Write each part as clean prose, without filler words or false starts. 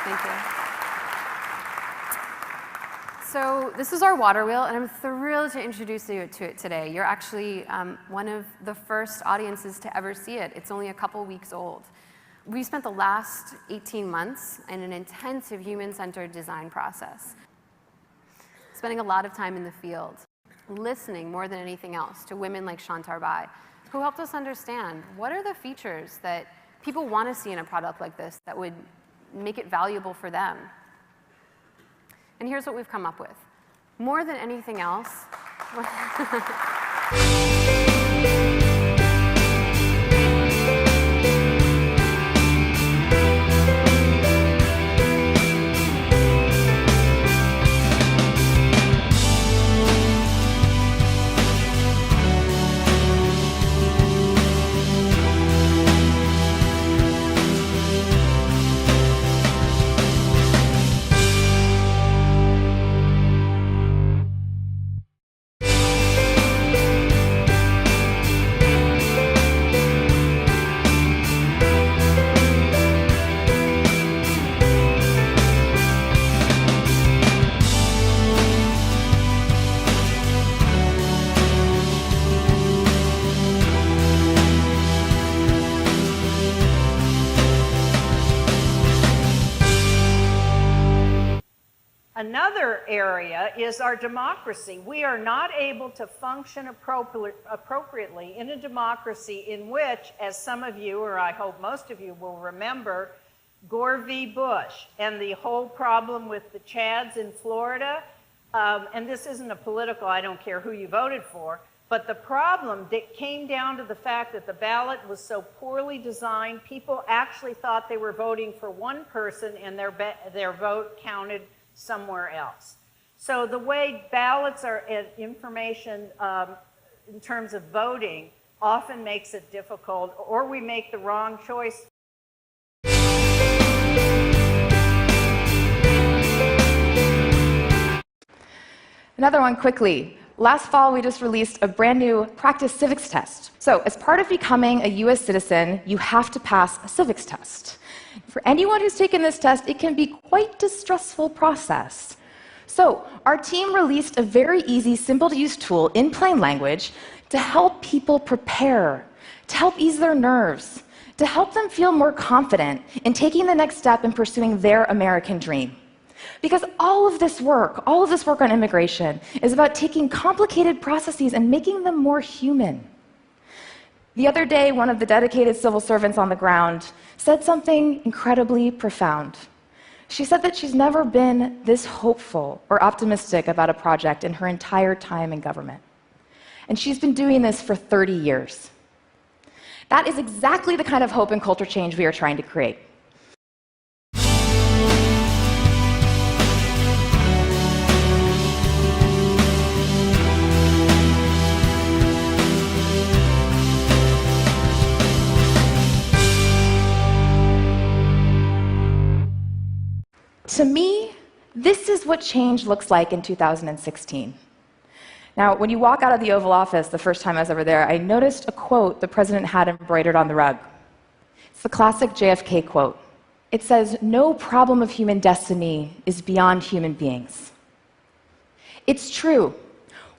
Thank you. So this is our water wheel, and I'm thrilled to introduce you to it today. You're actually one of the first audiences to ever see it. It's only a couple weeks old. We spent the last 18 months in an intensive human-centered design process, spending a lot of time in the field, listening more than anything else to women like Shantar Bai, who helped us understand what are the features that people want to see in a product like this that would make it valuable for them. And here's what we've come up with. More than anything else, Another area is our democracy. We are not able to function appropriately in a democracy in which, as some of you, or I hope most of you will remember, Gore v. Bush and the whole problem with the Chads in Florida. And this isn't a political, I don't care who you voted for, but the problem that came down to the fact that the ballot was so poorly designed, people actually thought they were voting for one person and their vote counted somewhere else. So the way ballots are information in terms of voting often makes it difficult, or we make the wrong choice. Another one quickly. Last fall, we just released a brand new practice civics test. So as part of becoming a US citizen, you have to pass a civics test. For anyone who's taken this test, it can be quite a stressful process. So our team released a very easy, simple-to-use tool in plain language to help people prepare, to help ease their nerves, to help them feel more confident in taking the next step in pursuing their American dream. Because all of this work on immigration is about taking complicated processes and making them more human. The other day, one of the dedicated civil servants on the ground said something incredibly profound. She said that she's never been this hopeful or optimistic about a project in her entire time in government. And she's been doing this for 30 years. That is exactly the kind of hope and culture change we are trying to create. To me, this is what change looks like in 2016. Now, when you walk out of the Oval Office the first time I was ever there, I noticed a quote the president had embroidered on the rug. It's the classic JFK quote. It says, "No problem of human destiny is beyond human beings." It's true.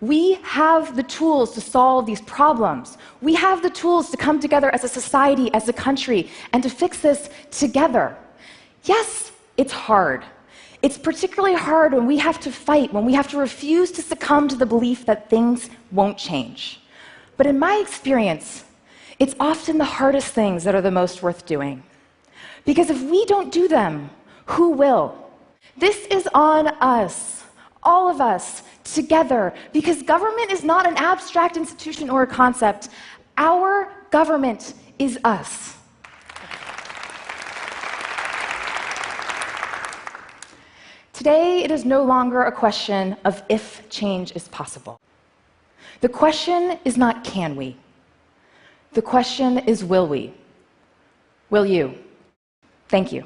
We have the tools to solve these problems. We have the tools to come together as a society, as a country, and to fix this together. Yes, it's hard. It's particularly hard when we have to fight, when we have to refuse to succumb to the belief that things won't change. But in my experience, it's often the hardest things that are the most worth doing. Because if we don't do them, who will? This is on us, all of us, together, because government is not an abstract institution or a concept. Our government is us. Today, it is no longer a question of if change is possible. The question is not can we. The question is will we? Will you? Thank you.